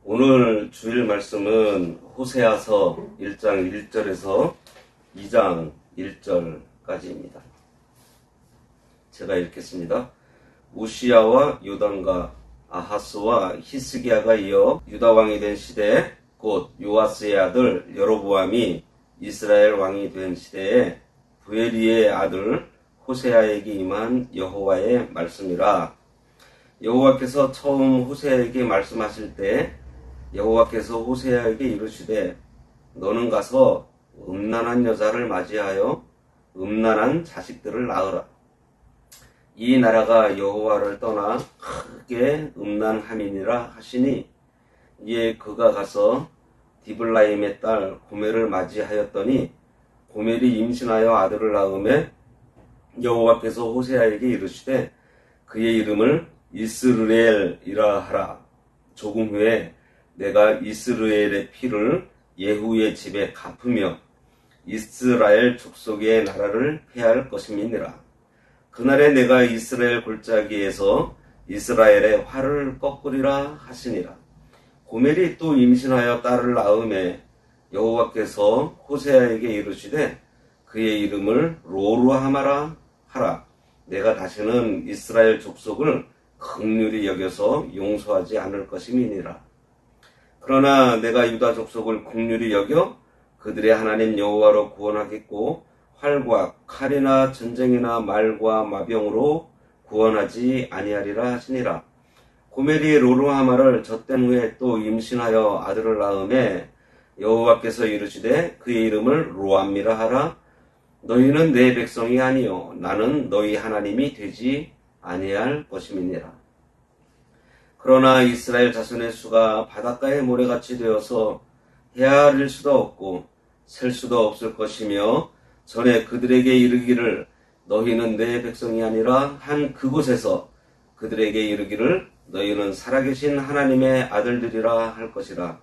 오늘 주일 말씀은 호세아서 1장 1절에서 2장 1절까지입니다. 제가 읽겠습니다. 우시야와 요담과 아하스와 히스기야가 이어 유다 왕이 된 시대에 곧 요아스의 아들 여로보암이 이스라엘 왕이 된 시대에 부에리의 아들 호세아에게 임한 여호와의 말씀이라. 여호와께서 처음 호세아에게 말씀하실 때 여호와께서 호세아에게 이르시되 너는 가서 음란한 여자를 맞이하여 음란한 자식들을 낳으라. 이 나라가 여호와를 떠나 크게 음란함이니라 하시니, 이에 그가 가서 디블라임의 딸 고멜을 맞이하였더니 고멜이 임신하여 아들을 낳음에 여호와께서 호세아에게 이르시되 그의 이름을 이스르엘이라 하라. 조금 후에 내가 이스라엘의 피를 예후의 집에 갚으며 이스라엘 족속의 나라를 폐할 것임이니라. 그날에 내가 이스라엘 골짜기에서 이스라엘의 활을 꺾으리라 하시니라. 고멜이 또 임신하여 딸을 낳음에 여호와께서 호세아에게 이르시되 그의 이름을 로루하마라 하라. 내가 다시는 이스라엘 족속을 긍휼히 여겨서 용서하지 않을 것임이니라. 그러나 내가 유다 족속을 긍휼히 여겨 그들의 하나님 여호와로 구원하겠고 활과 칼이나 전쟁이나 말과 마병으로 구원하지 아니하리라 하시니라. 고멜이 로루하마를 젖된 후에 또 임신하여 아들을 낳음에 여호와께서 이르시되 그의 이름을 로암미라 하라. 너희는 내 백성이 아니요 나는 너희 하나님이 되지 아니할 것임이니라. 그러나 이스라엘 자손의 수가 바닷가의 모래같이 되어서 헤아릴 수도 없고 셀 수도 없을 것이며, 전에 그들에게 이르기를 너희는 내 백성이 아니라 한 그곳에서 그들에게 이르기를 너희는 살아계신 하나님의 아들들이라 할 것이라.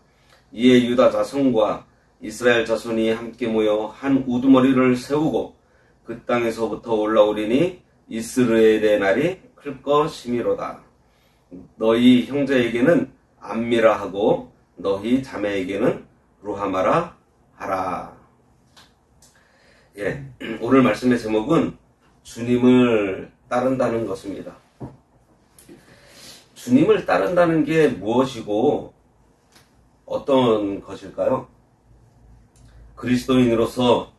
이에 유다 자손과 이스라엘 자손이 함께 모여 한 우두머리를 세우고 그 땅에서부터 올라오리니 이스라엘의 날이 클 것이미로다. 너희 형제에게는 암미라 하고 너희 자매에게는 루하마라 하라. 오늘 말씀의 제목은 주님을 따른다는 것입니다. 주님을 따른다는 게 무엇이고 어떤 것일까요? 그리스도인으로서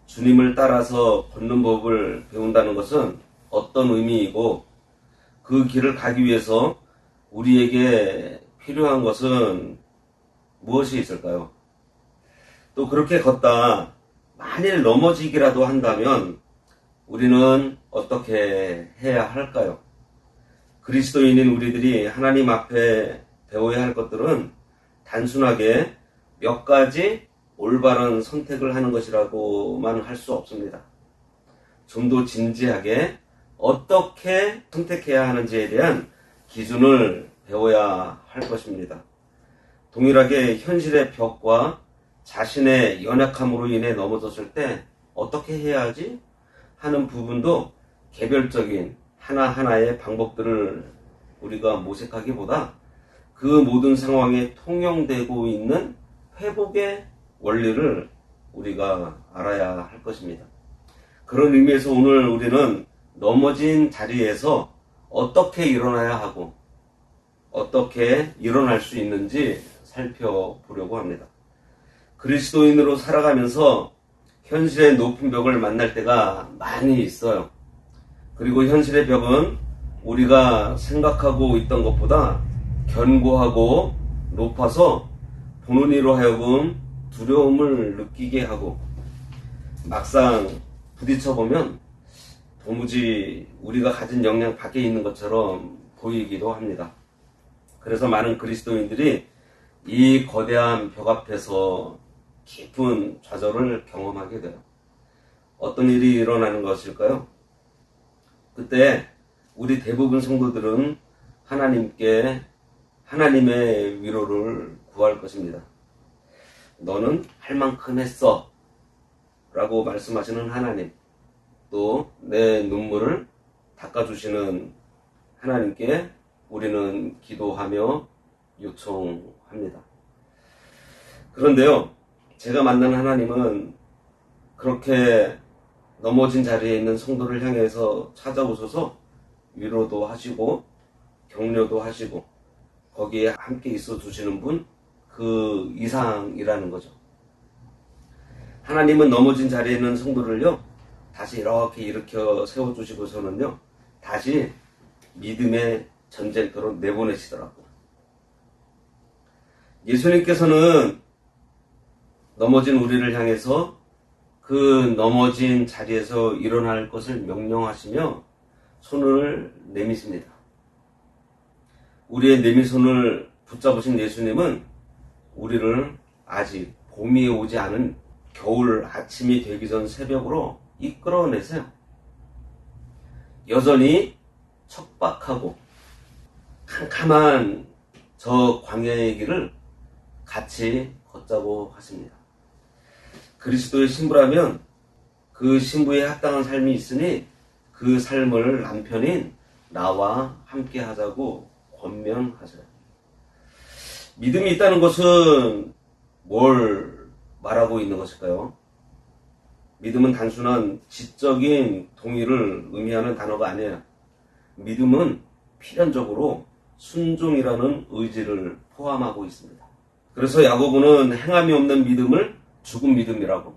주님을 따라서 걷는 법을 배운다는 것은 어떤 의미이고, 그 길을 가기 위해서 우리에게 필요한 것은 무엇이 있을까요? 또 그렇게 걷다 만일 넘어지기라도 한다면 우리는 어떻게 해야 할까요? 그리스도인인 우리들이 하나님 앞에 배워야 할 것들은 단순하게 몇 가지 올바른 선택을 하는 것이라고만 할 수 없습니다. 좀 더 진지하게 어떻게 선택해야 하는지에 대한 기준을 배워야 할 것입니다. 동일하게 현실의 벽과 자신의 연약함으로 인해 넘어졌을 때 어떻게 해야 하지? 하는 부분도 개별적인 하나하나의 방법들을 우리가 모색하기보다 그 모든 상황에 통용되고 있는 회복의 원리를 우리가 알아야 할 것입니다. 그런 의미에서 오늘 우리는 넘어진 자리에서 어떻게 일어나야 하고 어떻게 일어날 수 있는지 살펴보려고 합니다. 그리스도인으로 살아가면서 현실의 높은 벽을 만날 때가 많이 있어요. 그리고 현실의 벽은 우리가 생각하고 있던 것보다 견고하고 높아서 보는 이로 하여금 두려움을 느끼게 하고, 막상 부딪혀보면 도무지 우리가 가진 역량 밖에 있는 것처럼 보이기도 합니다. 그래서 많은 그리스도인들이 이 거대한 벽 앞에서 깊은 좌절을 경험하게 돼요. 어떤 일이 일어나는 것일까요? 그때 우리 대부분 성도들은 하나님께 하나님의 위로를 구할 것입니다. 너는 할 만큼 했어 라고 말씀하시는 하나님, 또 내 눈물을 닦아주시는 하나님께 우리는 기도하며 요청할 합니다. 그런데요, 제가 만난 하나님은 그렇게 넘어진 자리에 있는 성도를 향해서 찾아오셔서 위로도 하시고 격려도 하시고 거기에 함께 있어 주시는 분, 그 이상이라는 거죠. 하나님은 넘어진 자리에 있는 성도를요, 다시 이렇게 일으켜 세워주시고서는요, 다시 믿음의 전쟁터로 내보내시더라고요. 예수님께서는 넘어진 우리를 향해서 그 넘어진 자리에서 일어날 것을 명령하시며 손을 내미십니다. 우리의 내미손을 붙잡으신 예수님은 우리를 아직 봄이 오지 않은 겨울 아침이 되기 전 새벽으로 이끌어내세요. 여전히 척박하고 캄캄한 저 광야의 길을 같이 걷자고 하십니다. 그리스도의 신부라면 그 신부에 합당한 삶이 있으니 그 삶을 남편인 나와 함께 하자고 권면하세요. 믿음이 있다는 것은 뭘 말하고 있는 것일까요? 믿음은 단순한 지적인 동의를 의미하는 단어가 아니에요. 믿음은 필연적으로 순종이라는 의지를 포함하고 있습니다. 그래서 야고보는 행함이 없는 믿음을 죽은 믿음이라고,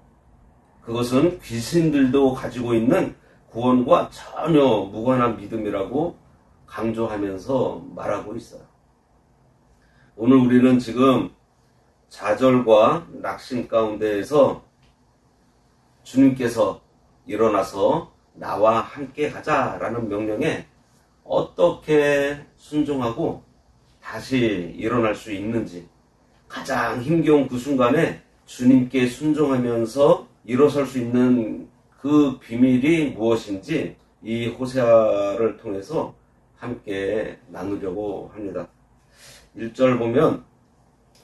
그것은 귀신들도 가지고 있는 구원과 전혀 무관한 믿음이라고 강조하면서 말하고 있어요. 오늘 우리는 지금 좌절과 낙심 가운데에서 주님께서 일어나서 나와 함께 가자라는 명령에 어떻게 순종하고 다시 일어날 수 있는지, 가장 힘겨운 그 순간에 주님께 순종하면서 일어설 수 있는 그 비밀이 무엇인지 이 호세아를 통해서 함께 나누려고 합니다. 1절 보면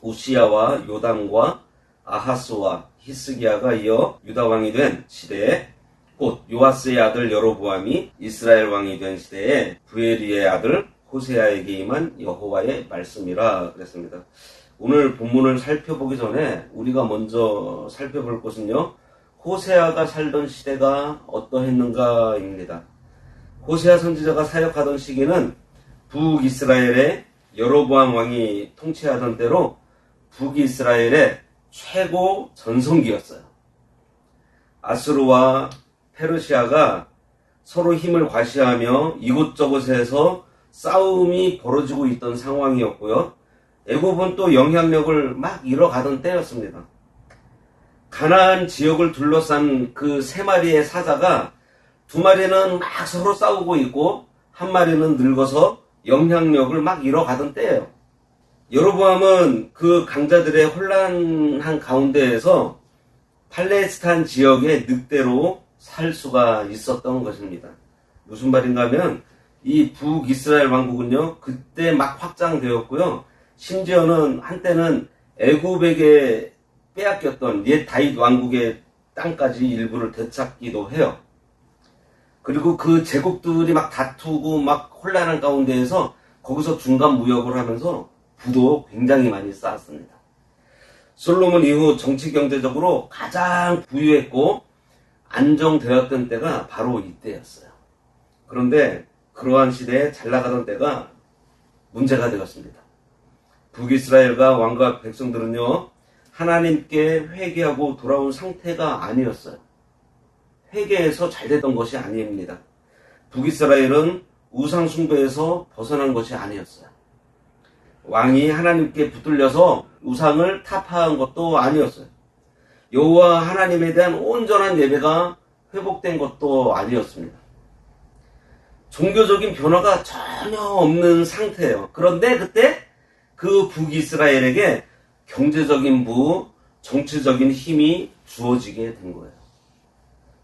우시야와 요담과 아하스와 히스기야가 이어 유다 왕이 된 시대에, 곧 요아스의 아들 여로보암이 이스라엘 왕이 된 시대에 부에리의 아들 호세아에게 임한 여호와의 말씀이라 그랬습니다. 오늘 본문을 살펴보기 전에 우리가 먼저 살펴볼 것은요, 호세아가 살던 시대가 어떠했는가입니다. 호세아 선지자가 사역하던 시기는 북이스라엘의 여로보암 왕이 통치하던 때로 북이스라엘의 최고 전성기였어요. 아수르와 페르시아가 서로 힘을 과시하며 이곳저곳에서 싸움이 벌어지고 있던 상황이었고요. 애굽은 또 영향력을 막 잃어가던 때였습니다. 가나안 지역을 둘러싼 그 세 마리의 사자가 두 마리는 막 서로 싸우고 있고 한 마리는 늙어서 영향력을 막 잃어가던 때예요. 여로보암은 그 강자들의 혼란한 가운데에서 팔레스타인 지역의 늑대로 살 수가 있었던 것입니다. 무슨 말인가 하면 이 북이스라엘 왕국은요, 그때 막 확장되었고요. 심지어는 한때는 애굽에게 빼앗겼던 옛 다윗 왕국의 땅까지 일부를 되찾기도 해요. 그리고 그 제국들이 막 다투고 막 혼란한 가운데에서 거기서 중간 무역을 하면서 부도 굉장히 많이 쌓았습니다. 솔로몬 이후 정치 경제적으로 가장 부유했고 안정되었던 때가 바로 이때였어요. 그런데 그러한 시대에 잘 나가던 때가 문제가 되었습니다. 북이스라엘과 왕과 백성들은요, 하나님께 회개하고 돌아온 상태가 아니었어요. 회개해서 잘 됐던 것이 아닙니다. 북이스라엘은 우상 숭배에서 벗어난 것이 아니었어요. 왕이 하나님께 붙들려서 우상을 타파한 것도 아니었어요. 여호와 하나님에 대한 온전한 예배가 회복된 것도 아니었습니다. 종교적인 변화가 전혀 없는 상태예요. 그런데 그때 그 북이스라엘에게 경제적인 부, 정치적인 힘이 주어지게 된 거예요.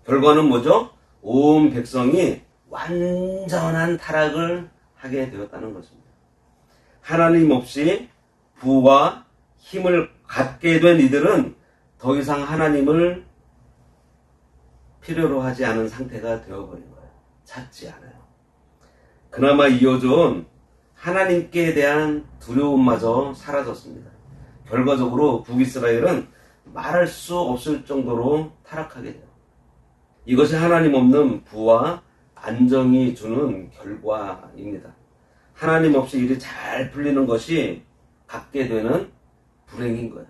결과는 뭐죠? 온 백성이 완전한 타락을 하게 되었다는 것입니다. 하나님 없이 부와 힘을 갖게 된 이들은 더 이상 하나님을 필요로 하지 않은 상태가 되어버린 거예요. 찾지 않아요. 그나마 이어져온 하나님께 대한 두려움마저 사라졌습니다. 결과적으로 북이스라엘은 말할 수 없을 정도로 타락하게 돼요. 이것이 하나님 없는 부와 안정이 주는 결과입니다. 하나님 없이 일이 잘 풀리는 것이 갖게 되는 불행인 거예요.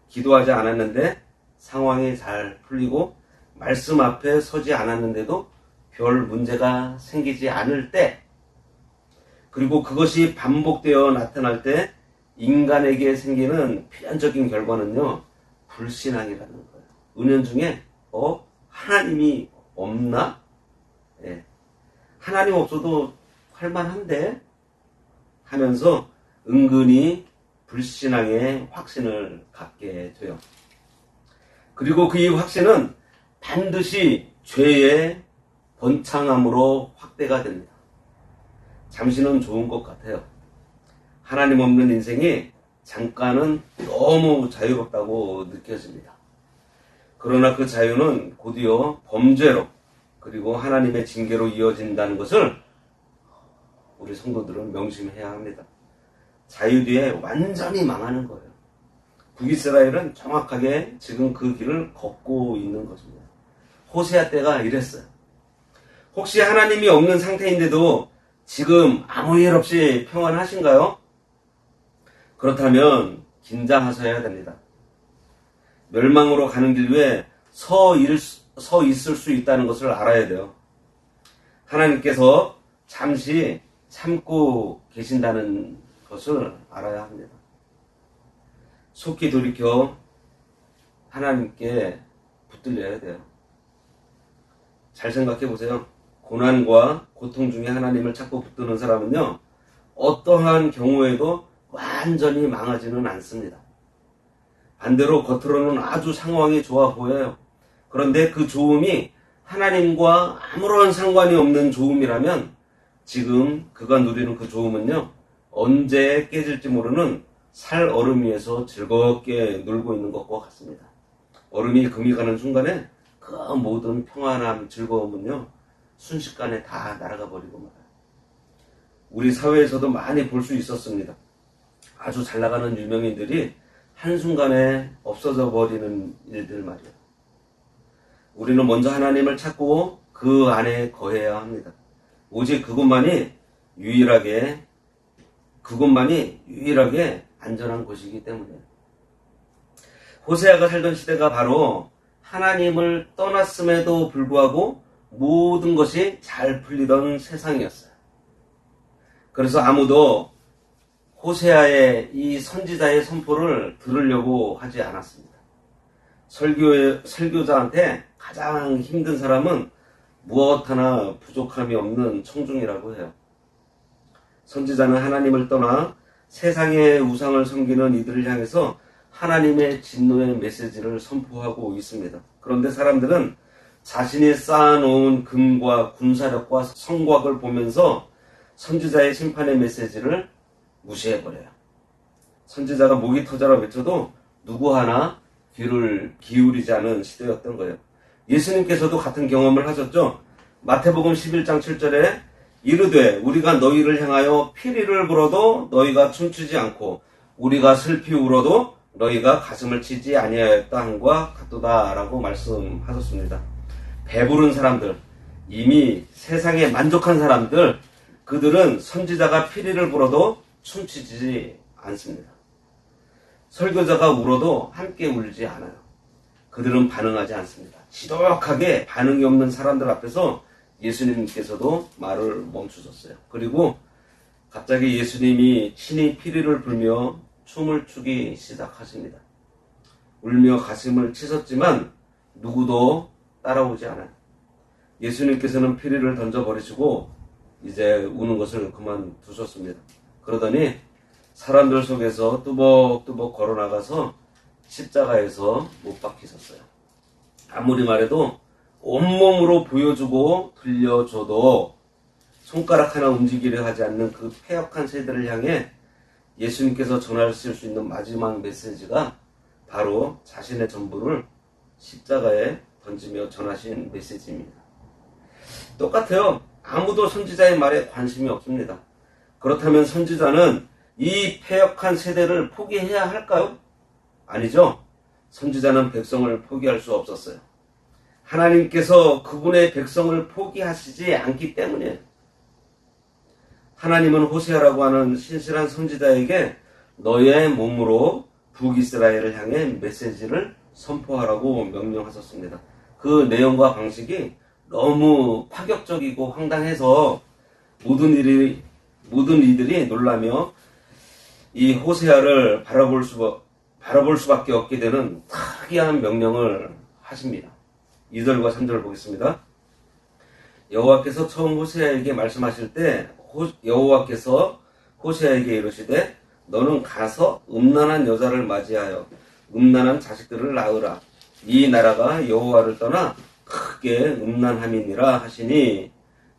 기도하지 않았는데 상황이 잘 풀리고 말씀 앞에 서지 않았는데도 별 문제가 생기지 않을 때, 그리고 그것이 반복되어 나타날 때 인간에게 생기는 필연적인 결과는요, 불신앙이라는 거예요. 은연중에 하나님이 없나? 예. 하나님 없어도 할만한데? 하면서 은근히 불신앙의 확신을 갖게 돼요. 그리고 그 이 확신은 반드시 죄의 번창함으로 확대가 됩니다. 잠시는 좋은 것 같아요. 하나님 없는 인생이 잠깐은 너무 자유롭다고 느껴집니다. 그러나 그 자유는 곧이어 범죄로, 그리고 하나님의 징계로 이어진다는 것을 우리 성도들은 명심해야 합니다. 자유 뒤에 완전히 망하는 거예요. 북이스라엘은 정확하게 지금 그 길을 걷고 있는 것입니다. 호세아 때가 이랬어요. 혹시 하나님이 없는 상태인데도 지금 아무 일 없이 평안하신가요? 그렇다면 긴장하셔야 됩니다. 멸망으로 가는 길 위에 서 있을 수 있다는 것을 알아야 돼요. 하나님께서 잠시 참고 계신다는 것을 알아야 합니다. 속히 돌이켜 하나님께 붙들려야 돼요. 잘 생각해 보세요. 고난과 고통 중에 하나님을 찾고 붙드는 사람은요, 어떠한 경우에도 완전히 망하지는 않습니다. 반대로 겉으로는 아주 상황이 좋아 보여요. 그런데 그 좋음이 하나님과 아무런 상관이 없는 좋음이라면 지금 그가 누리는 그 좋음은요, 언제 깨질지 모르는 살 얼음 위에서 즐겁게 놀고 있는 것과 같습니다. 얼음이 금이 가는 순간에 그 모든 평안함, 즐거움은요, 순식간에 다 날아가 버리고 말아요. 우리 사회에서도 많이 볼 수 있었습니다. 아주 잘 나가는 유명인들이 한순간에 없어져 버리는 일들 말이에요. 우리는 먼저 하나님을 찾고 그 안에 거해야 합니다. 오직 그것만이 유일하게 안전한 곳이기 때문이에요. 호세아가 살던 시대가 바로 하나님을 떠났음에도 불구하고 모든 것이 잘 풀리던 세상이었어요. 그래서 아무도 호세아의 이 선지자의 선포를 들으려고 하지 않았습니다. 설교자한테 가장 힘든 사람은 무엇 하나 부족함이 없는 청중이라고 해요. 선지자는 하나님을 떠나 세상의 우상을 섬기는 이들을 향해서 하나님의 진노의 메시지를 선포하고 있습니다. 그런데 사람들은 자신이 쌓아놓은 금과 군사력과 성곽을 보면서 선지자의 심판의 메시지를 무시해버려요. 선지자가 목이 터져라 외쳐도 누구 하나 귀를 기울이지 않은 시대였던 거예요. 예수님께서도 같은 경험을 하셨죠. 마태복음 11장 7절에 이르되 우리가 너희를 향하여 피리를 불어도 너희가 춤추지 않고 우리가 슬피 울어도 너희가 가슴을 치지 아니하였다 함과 같도다 라고 말씀하셨습니다. 배부른 사람들, 이미 세상에 만족한 사람들, 그들은 선지자가 피리를 불어도 춤추지 않습니다. 설교자가 울어도 함께 울지 않아요. 그들은 반응하지 않습니다. 지독하게 반응이 없는 사람들 앞에서 예수님께서도 말을 멈추셨어요. 그리고 갑자기 예수님이 친히 피리를 불며 춤을 추기 시작하십니다. 울며 가슴을 치셨지만 누구도 따라오지 않아요. 예수님께서는 피리를 던져버리시고 이제 우는 것을 그만두셨습니다. 그러더니 사람들 속에서 뚜벅뚜벅 걸어나가서 십자가에서 못 박히셨어요. 아무리 말해도 온몸으로 보여주고 들려줘도 손가락 하나 움직이려 하지 않는 그 패역한 세대를 향해 예수님께서 전하실 수 있는 마지막 메시지가 바로 자신의 전부를 십자가에 던지며 전하신 메시지입니다. 똑같아요. 아무도 선지자의 말에 관심이 없습니다. 그렇다면 선지자는 이 패역한 세대를 포기해야 할까요? 아니죠. 선지자는 백성을 포기할 수 없었어요. 하나님께서 그분의 백성을 포기하시지 않기 때문이에요. 하나님은 호세아라고 하는 신실한 선지자에게 너의 몸으로 북이스라엘을 향해 메시지를 선포하라고 명령하셨습니다. 그 내용과 방식이 너무 파격적이고 황당해서 모든 이들이 놀라며 이 호세아를 바라볼 수밖에 없게 되는 특이한 명령을 하십니다. 2절과 3절 보겠습니다. 여호와께서 처음 호세아에게 말씀하실 때 여호와께서 호세아에게 이르시되 너는 가서 음란한 여자를 맞이하여 음란한 자식들을 낳으라. 이 나라가 여호와를 떠나 크게 음란함이니라 하시니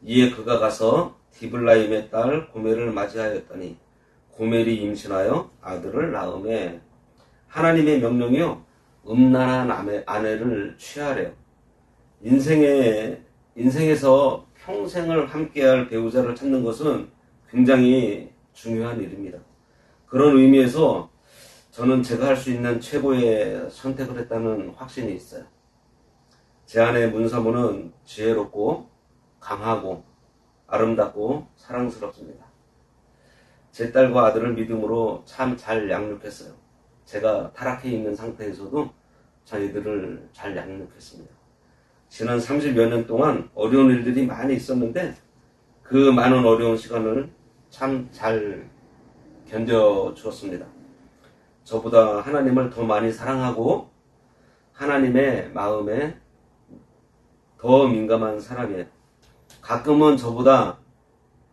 이에 그가 가서 디블라임의 딸 고멜을 맞이하였더니 고멜이 임신하여 아들을 낳으매 하나님의 명령이요 음란한 아내를 취하래요. 인생에서 평생을 함께할 배우자를 찾는 것은 굉장히 중요한 일입니다. 그런 의미에서 저는 제가 할 수 있는 최고의 선택을 했다는 확신이 있어요. 제 아내 문사모는 지혜롭고 강하고 아름답고 사랑스럽습니다. 제 딸과 아들을 믿음으로 참 잘 양육했어요. 제가 타락해 있는 상태에서도 저희들을 잘 양육했습니다. 지난 30여 년 동안 어려운 일들이 많이 있었는데 그 많은 어려운 시간을 참 잘 견뎌주었습니다. 저보다 하나님을 더 많이 사랑하고 하나님의 마음에 더 민감한 사람이에요. 가끔은 저보다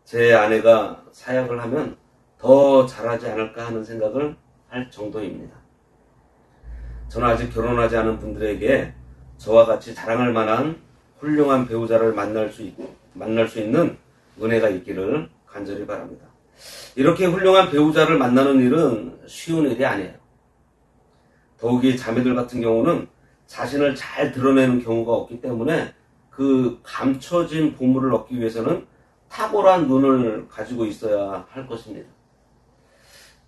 제 아내가 사역을 하면 더 잘하지 않을까 하는 생각을 할 정도입니다. 저는 아직 결혼하지 않은 분들에게 저와 같이 자랑할 만한 훌륭한 배우자를 만날 수 있는 은혜가 있기를 간절히 바랍니다. 이렇게 훌륭한 배우자를 만나는 일은 쉬운 일이 아니에요. 더욱이 자매들 같은 경우는 자신을 잘 드러내는 경우가 없기 때문에 그 감춰진 보물을 얻기 위해서는 탁월한 눈을 가지고 있어야 할 것입니다.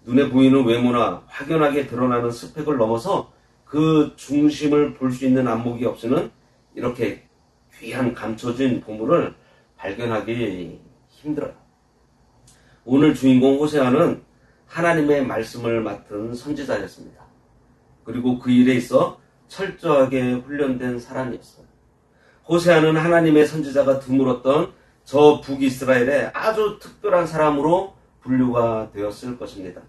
눈에 보이는 외모나 확연하게 드러나는 스펙을 넘어서 그 중심을 볼 수 있는 안목이 없이는 이렇게 귀한 감춰진 보물을 발견하기 힘들어요. 오늘 주인공 호세아는 하나님의 말씀을 맡은 선지자였습니다. 그리고 그 일에 있어 철저하게 훈련된 사람이었어요. 호세아는 하나님의 선지자가 드물었던 저 북이스라엘의 아주 특별한 사람으로 분류가 되었을 것입니다.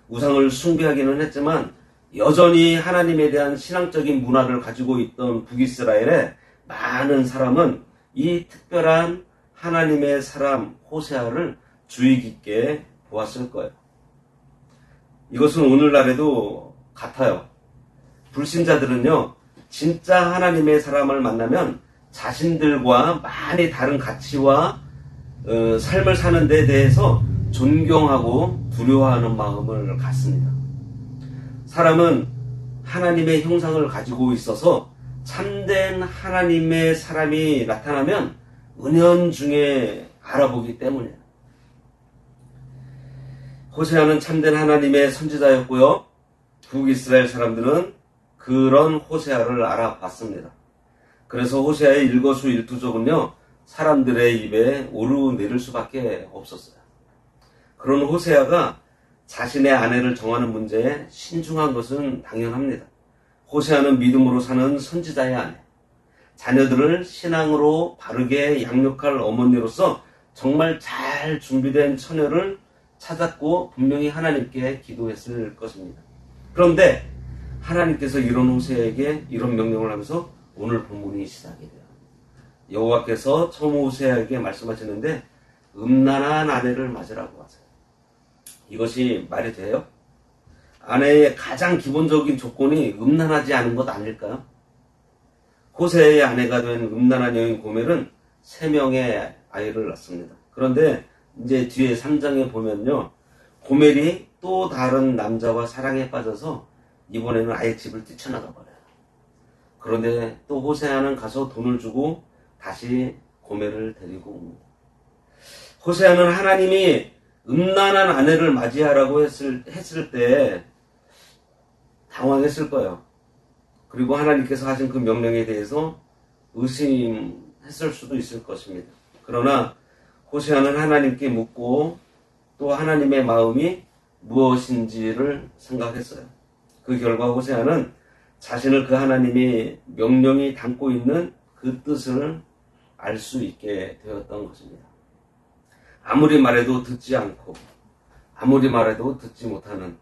우상을 숭배하기는 했지만 여전히 하나님에 대한 신앙적인 문화를 가지고 있던 북이스라엘의 많은 사람은 이 특별한 하나님의 사람 호세아를 주의 깊게 보았을 거예요. 이것은 오늘날에도 같아요. 불신자들은요, 진짜 하나님의 사람을 만나면 자신들과 많이 다른 가치와 삶을 사는 데 대해서 존경하고 두려워하는 마음을 갖습니다. 사람은 하나님의 형상을 가지고 있어서 참된 하나님의 사람이 나타나면 은연중에 알아보기 때문이에요. 호세아는 참된 하나님의 선지자였고요. 북이스라엘 사람들은 그런 호세아를 알아봤습니다. 그래서 호세아의 일거수일투족은요, 사람들의 입에 오르내릴 수밖에 없었어요. 그런 호세아가 자신의 아내를 정하는 문제에 신중한 것은 당연합니다. 호세아는 믿음으로 사는 선지자의 아내, 자녀들을 신앙으로 바르게 양육할 어머니로서 정말 잘 준비된 처녀를 찾았고 분명히 하나님께 기도했을 것입니다. 그런데 하나님께서 이런 호세아에게 이런 명령을 하면서 오늘 본문이 시작이 돼요. 여호와께서 처음 호세아에게 말씀하시는데 음란한 아내를 맞으라고 하세요. 이것이 말이 돼요? 아내의 가장 기본적인 조건이 음란하지 않은 것 아닐까요? 호세아의 아내가 된 음란한 여인 고멜은 3명의 아이를 낳습니다. 그런데 이제 뒤에 3장에 보면요, 고멜이 또 다른 남자와 사랑에 빠져서 이번에는 아예 집을 뛰쳐나가 버려요. 그런데 또 호세아는 가서 돈을 주고 다시 고멜을 데리고 옵니다. 호세아는 하나님이 음란한 아내를 맞이하라고 했을 때 당황했을 거예요. 그리고 하나님께서 하신 그 명령에 대해서 의심했을 수도 있을 것입니다. 그러나 호세아는 하나님께 묻고 또 하나님의 마음이 무엇인지를 생각했어요. 그 결과 호세아는 자신을 그 하나님의 명령이 담고 있는 그 뜻을 알 수 있게 되었던 것입니다. 아무리 말해도 듣지 않고 아무리 말해도 듣지 못하는,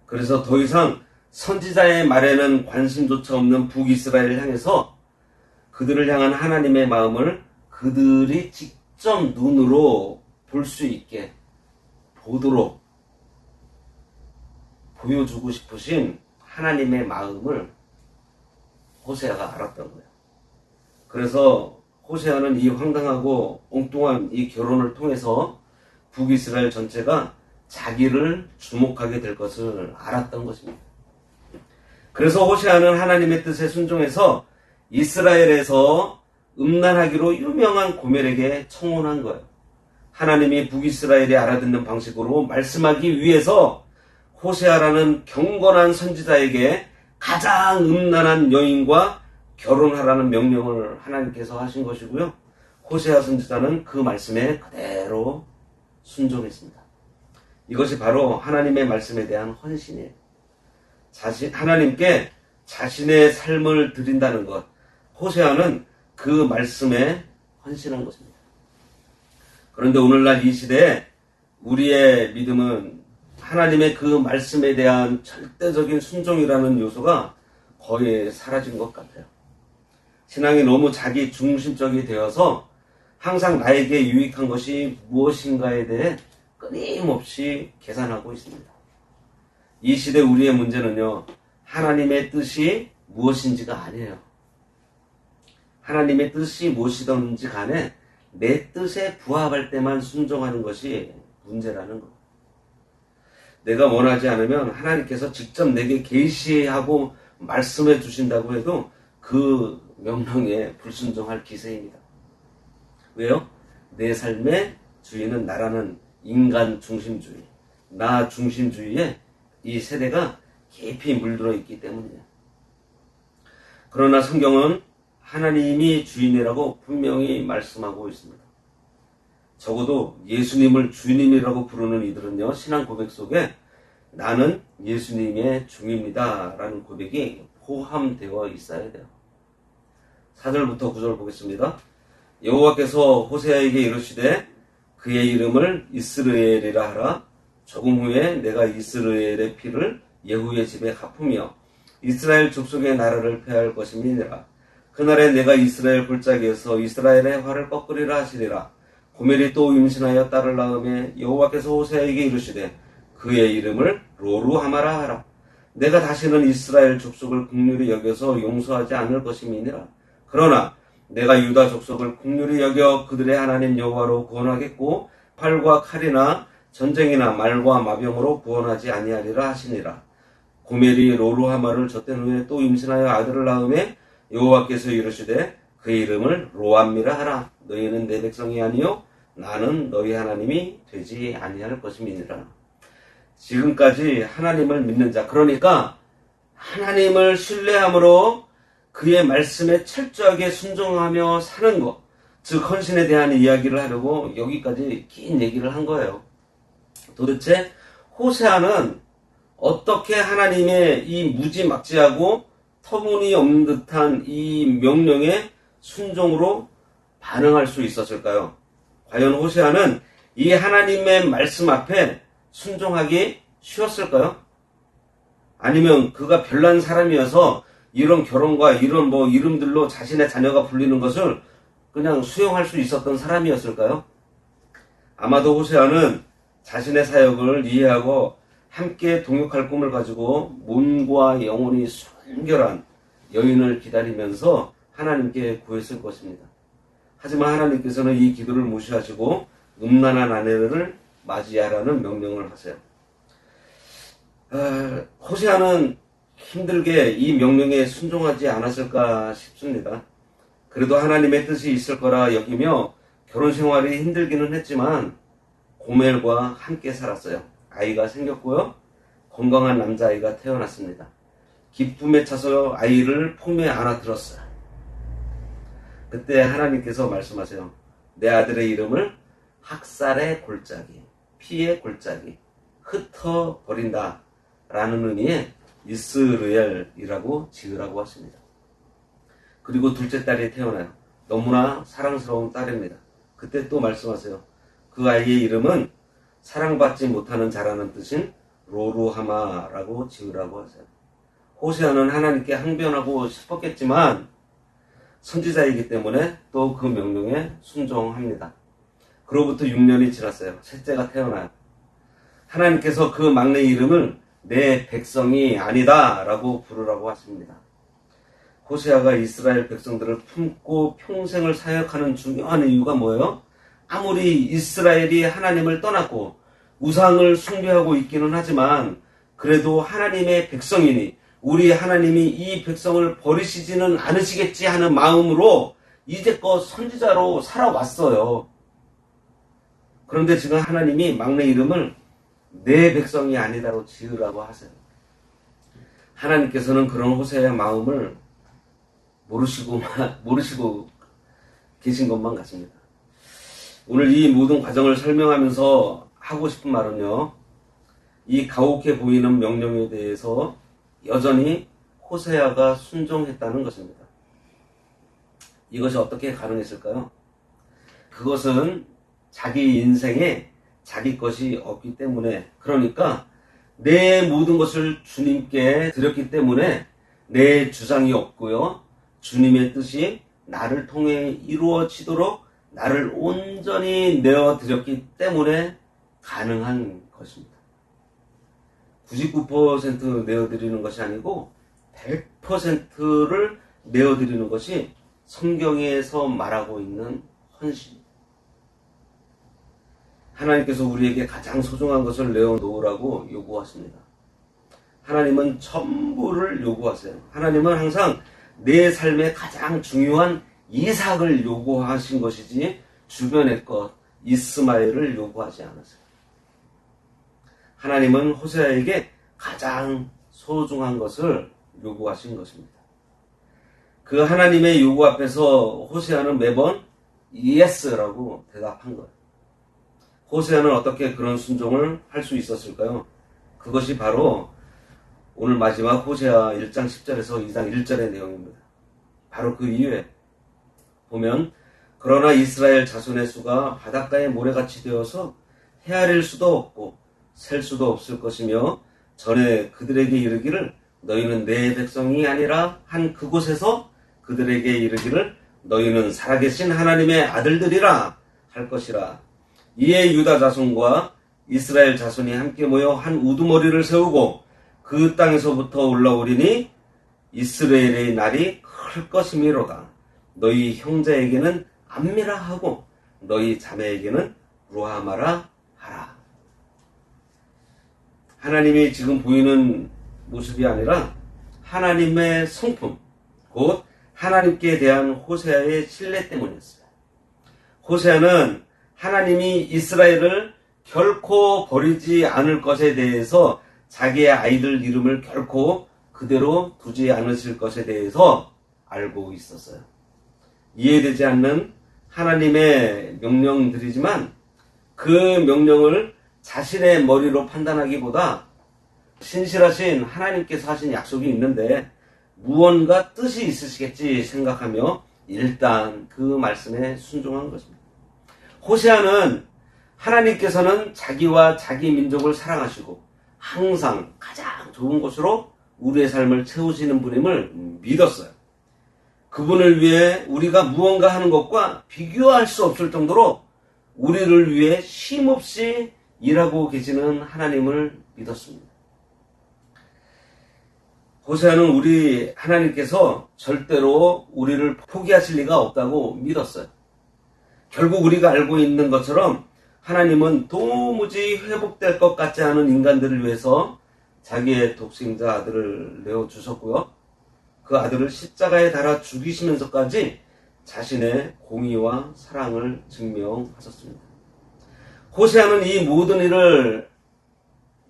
그래서 더 이상 선지자의 말에는 관심조차 없는 북이스라엘을 향해서 그들을 향한 하나님의 마음을 그들이 직접 눈으로 볼 수 있게 보도록 보여주고 싶으신 하나님의 마음을 호세아가 알았던 거예요. 그래서 호세아는 이 황당하고 엉뚱한 이 결혼을 통해서 북이스라엘 전체가 자기를 주목하게 될 것을 알았던 것입니다. 그래서 호세아는 하나님의 뜻에 순종해서 이스라엘에서 음란하기로 유명한 고멜에게 청혼한 거예요. 하나님이 북이스라엘이 알아듣는 방식으로 말씀하기 위해서 호세아라는 경건한 선지자에게 가장 음란한 여인과 결혼하라는 명령을 하나님께서 하신 것이고요. 호세아 선지자는 그 말씀에 그대로 순종했습니다. 이것이 바로 하나님의 말씀에 대한 헌신이에요. 하나님께 자신의 삶을 드린다는 것. 호세아는 그 말씀에 헌신한 것입니다. 그런데 오늘날 이 시대에 우리의 믿음은 하나님의 그 말씀에 대한 절대적인 순종이라는 요소가 거의 사라진 것 같아요. 신앙이 너무 자기 중심적이 되어서 항상 나에게 유익한 것이 무엇인가에 대해 끊임없이 계산하고 있습니다. 이 시대 우리의 문제는요, 하나님의 뜻이 무엇인지가 아니에요. 하나님의 뜻이 무엇이든지 간에 내 뜻에 부합할 때만 순종하는 것이 문제라는 것. 내가 원하지 않으면 하나님께서 직접 내게 계시하고 말씀해 주신다고 해도 그 명령에 불순종할 기세입니다. 왜요? 내 삶의 주인은 나라는 인간 중심주의, 나 중심주의에 이 세대가 깊이 물들어 있기 때문이에요. 그러나 성경은 하나님이 주인이라고 분명히 말씀하고 있습니다. 적어도 예수님을 주님이라고 부르는 이들은요, 신앙 고백 속에 나는 예수님의 종입니다 라는 고백이 포함되어 있어야 돼요. 4절부터 9절 보겠습니다. 여호와께서 호세아에게 이르시되 그의 이름을 이스르엘이라 하라. 조금 후에 내가 이스라엘의 피를 예후의 집에 갚으며 이스라엘 족속의 나라를 폐할 것임이니라. 그날에 내가 이스라엘 골짜기에서 이스라엘의 화를 꺾으리라 하시리라. 고멜이 또 임신하여 딸을 낳으매 여호와께서 호세아에게 이르시되 그의 이름을 로루하마라 하라. 내가 다시는 이스라엘 족속을 긍휼히 여겨서 용서하지 않을 것임이니라. 그러나 내가 유다 족속을 긍휼히 여겨 그들의 하나님 여호와로 구원하겠고 활과 칼이나 전쟁이나 말과 마병으로 구원하지 아니하리라 하시니라. 고멜이 로루하마를 젖된 후에 또 임신하여 아들을 낳으매 여호와께서 이르시되 그의 이름을 로암미라 하라. 너희는 내 백성이 아니요 나는 너희 하나님이 되지 아니할 것임이니라. 지금까지 하나님을 믿는 자, 그러니까 하나님을 신뢰함으로 그의 말씀에 철저하게 순종하며 사는 것, 즉 헌신에 대한 이야기를 하려고 여기까지 긴 얘기를 한 거예요. 도대체 호세아는 어떻게 하나님의 이 무지막지하고 터무니없는 듯한 이 명령에 순종으로 반응할 수 있었을까요? 과연 호세아는 이 하나님의 말씀 앞에 순종하기 쉬웠을까요? 아니면 그가 별난 사람이어서 이런 결혼과 이런 이름들로 자신의 자녀가 불리는 것을 그냥 수용할 수 있었던 사람이었을까요? 아마도 호세아는 자신의 사역을 이해하고 함께 동역할 꿈을 가지고 몸과 영혼이 순결한 여인을 기다리면서 하나님께 구했을 것입니다. 하지만 하나님께서는 이 기도를 무시하시고 음란한 아내를 맞이하라는 명령을 하세요. 호세아는 힘들게 이 명령에 순종하지 않았을까 싶습니다. 그래도 하나님의 뜻이 있을 거라 여기며 결혼 생활이 힘들기는 했지만 고멜과 함께 살았어요. 아이가 생겼고요. 건강한 남자아이가 태어났습니다. 기쁨에 차서 아이를 품에 안아들었어요. 그때 하나님께서 말씀하세요. 내 아들의 이름을 학살의 골짜기, 피의 골짜기, 흩어버린다 라는 의미의 이스르엘이라고 지으라고 하십니다. 그리고 둘째 딸이 태어나요. 너무나 사랑스러운 딸입니다. 그때 또 말씀하세요. 그 아이의 이름은 사랑받지 못하는 자라는 뜻인 로루하마라고 지으라고 하세요. 호세아는 하나님께 항변하고 싶었겠지만 선지자이기 때문에 또 그 명령에 순종합니다. 그로부터 6년이 지났어요. 셋째가 태어나요. 하나님께서 그 막내 이름을 내 백성이 아니다 라고 부르라고 하십니다. 호세아가 이스라엘 백성들을 품고 평생을 사역하는 중요한 이유가 뭐예요? 아무리 이스라엘이 하나님을 떠났고 우상을 숭배하고 있기는 하지만 그래도 하나님의 백성이니 우리 하나님이 이 백성을 버리시지는 않으시겠지 하는 마음으로 이제껏 선지자로 살아왔어요. 그런데 지금 하나님이 막내 이름을 내 백성이 아니다로 지으라고 하세요. 하나님께서는 그런 호세아의 마음을 모르시고 계신 것만 같습니다. 오늘 이 모든 과정을 설명하면서 하고 싶은 말은요. 이 가혹해 보이는 명령에 대해서 여전히 호세아가 순종했다는 것입니다. 이것이 어떻게 가능했을까요? 그것은 자기 인생에 자기 것이 없기 때문에, 그러니까 내 모든 것을 주님께 드렸기 때문에 내 주장이 없고요. 주님의 뜻이 나를 통해 이루어지도록 나를 온전히 내어드렸기 때문에 가능한 것입니다. 99% 내어드리는 것이 아니고 100%를 내어드리는 것이 성경에서 말하고 있는 헌신. 하나님께서 우리에게 가장 소중한 것을 내어놓으라고 요구하십니다. 하나님은 전부를 요구하세요. 하나님은 항상 내 삶에 가장 중요한 이삭을 요구하신 것이지 주변의 것, 이스마엘을 요구하지 않으세요. 하나님은 호세아에게 가장 소중한 것을 요구하신 것입니다. 그 하나님의 요구 앞에서 호세아는 매번 예스라고 대답한 거예요. 호세아는 어떻게 그런 순종을 할 수 있었을까요? 그것이 바로 오늘 마지막 호세아 1장 10절에서 2장 1절의 내용입니다. 바로 그 이유에 보면 그러나 이스라엘 자손의 수가 바닷가의 모래같이 되어서 헤아릴 수도 없고 셀 수도 없을 것이며 전에 그들에게 이르기를 너희는 내 백성이 아니라 한 그곳에서 그들에게 이르기를 너희는 살아계신 하나님의 아들들이라 할 것이라. 이에 유다 자손과 이스라엘 자손이 함께 모여 한 우두머리를 세우고 그 땅에서부터 올라오리니 이스라엘의 날이 클 것이미로다. 너희 형제에게는 암미라 하고 너희 자매에게는 루하마라 하라. 하나님이 지금 보이는 모습이 아니라 하나님의 성품, 곧 하나님께 대한 호세아의 신뢰 때문이었어요. 호세아는 하나님이 이스라엘을 결코 버리지 않을 것에 대해서 자기의 아이들 이름을 결코 그대로 두지 않으실 것에 대해서 알고 있었어요. 이해되지 않는 하나님의 명령들이지만 그 명령을 자신의 머리로 판단하기보다 신실하신 하나님께서 하신 약속이 있는데 무언가 뜻이 있으시겠지 생각하며 일단 그 말씀에 순종한 것입니다. 호세아는 하나님께서는 자기와 자기 민족을 사랑하시고 항상 가장 좋은 곳으로 우리의 삶을 채우시는 분임을 믿었어요. 그분을 위해 우리가 무언가 하는 것과 비교할 수 없을 정도로 우리를 위해 쉼없이 일하고 계시는 하나님을 믿었습니다. 호세아는 우리 하나님께서 절대로 우리를 포기하실 리가 없다고 믿었어요. 결국 우리가 알고 있는 것처럼 하나님은 도무지 회복될 것 같지 않은 인간들을 위해서 자기의 독생자 아들을 내어주셨고요. 그 아들을 십자가에 달아 죽이시면서까지 자신의 공의와 사랑을 증명하셨습니다. 호세아는 이 모든 일을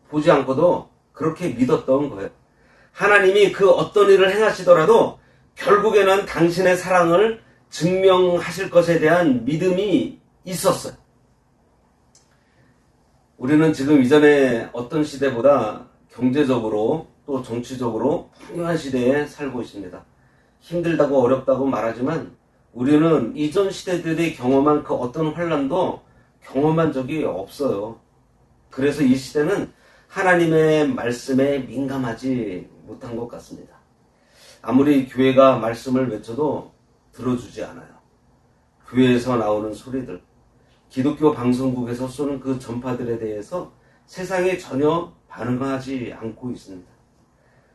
보지 않고도 그렇게 믿었던 거예요. 하나님이 그 어떤 일을 행하시더라도 결국에는 당신의 사랑을 증명하실 것에 대한 믿음이 있었어요. 우리는 지금 이전에 어떤 시대보다 경제적으로 또 정치적으로 풍요한 시대에 살고 있습니다. 힘들다고 어렵다고 말하지만 우리는 이전 시대들이 경험한 그 어떤 환난도 경험한 적이 없어요. 그래서 이 시대는 하나님의 말씀에 민감하지 못한 것 같습니다. 아무리 교회가 말씀을 외쳐도 들어주지 않아요. 교회에서 나오는 소리들, 기독교 방송국에서 쏘는 그 전파들에 대해서 세상에 전혀 반응하지 않고 있습니다.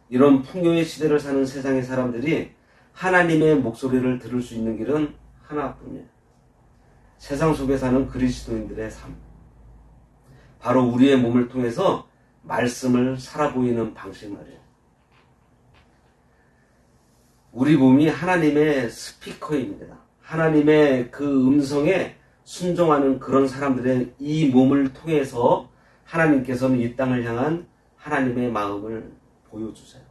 이런 풍요의 시대를 사는 세상의 사람들이 하나님의 목소리를 들을 수 있는 길은 하나뿐이에요. 세상 속에 사는 그리스도인들의 삶. 바로 우리의 몸을 통해서 말씀을 살아 보이는 방식 말이에요. 우리 몸이 하나님의 스피커입니다. 하나님의 그 음성에 순종하는 그런 사람들의 이 몸을 통해서 하나님께서는 이 땅을 향한 하나님의 마음을 보여주세요.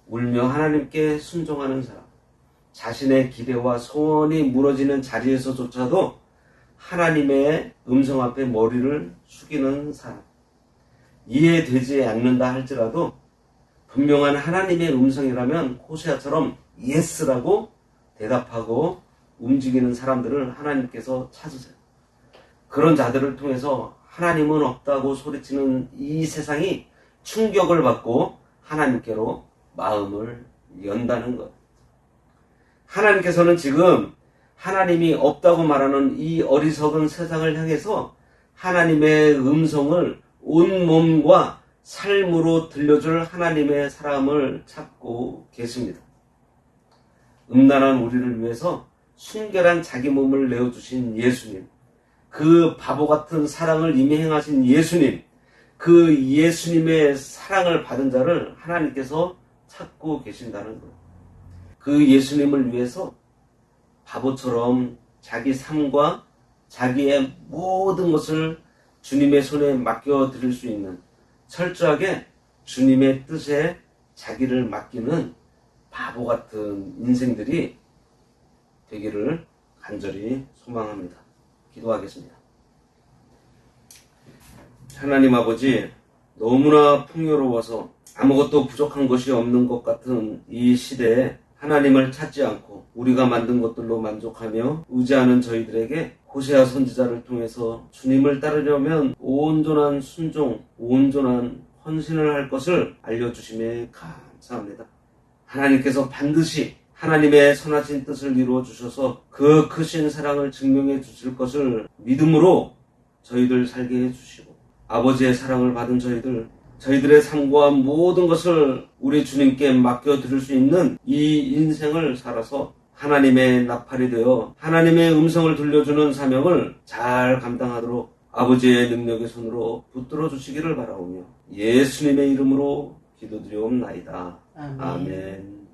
울며 하나님께 순종하는 사람, 자신의 기대와 소원이 무너지는 자리에서조차도 하나님의 음성 앞에 머리를 숙이는 사람, 이해되지 않는다 할지라도 분명한 하나님의 음성이라면 호세아처럼 예스라고 대답하고 움직이는 사람들을 하나님께서 찾으세요. 그런 자들을 통해서 하나님은 없다고 소리치는 이 세상이 충격을 받고 하나님께로 마음을 연다는 것. 하나님께서는 지금 하나님이 없다고 말하는 이 어리석은 세상을 향해서 하나님의 음성을 온 몸과 삶으로 들려줄 하나님의 사람을 찾고 계십니다. 음란한 우리를 위해서 순결한 자기 몸을 내어주신 예수님, 그 바보 같은 사랑을 이미 행하신 예수님, 그 예수님의 사랑을 받은 자를 하나님께서 찾고 계신다는 것. 그 예수님을 위해서 바보처럼 자기 삶과 자기의 모든 것을 주님의 손에 맡겨드릴 수 있는, 철저하게 주님의 뜻에 자기를 맡기는 바보 같은 인생들이 되기를 간절히 소망합니다. 기도하겠습니다. 하나님 아버지, 너무나 풍요로워서 아무것도 부족한 것이 없는 것 같은 이 시대에 하나님을 찾지 않고 우리가 만든 것들로 만족하며 의지하는 저희들에게 호세아 선지자를 통해서 주님을 따르려면 온전한 순종, 온전한 헌신을 할 것을 알려주심에 감사합니다. 하나님께서 반드시 하나님의 선하신 뜻을 이루어 주셔서 그 크신 사랑을 증명해 주실 것을 믿음으로 저희들 살게 해주시고, 아버지의 사랑을 받은 저희들의 삶과 모든 것을 우리 주님께 맡겨드릴 수 있는 이 인생을 살아서 하나님의 나팔이 되어 하나님의 음성을 들려주는 사명을 잘 감당하도록 아버지의 능력의 손으로 붙들어 주시기를 바라오며 예수님의 이름으로 기도드리옵나이다. 아멘.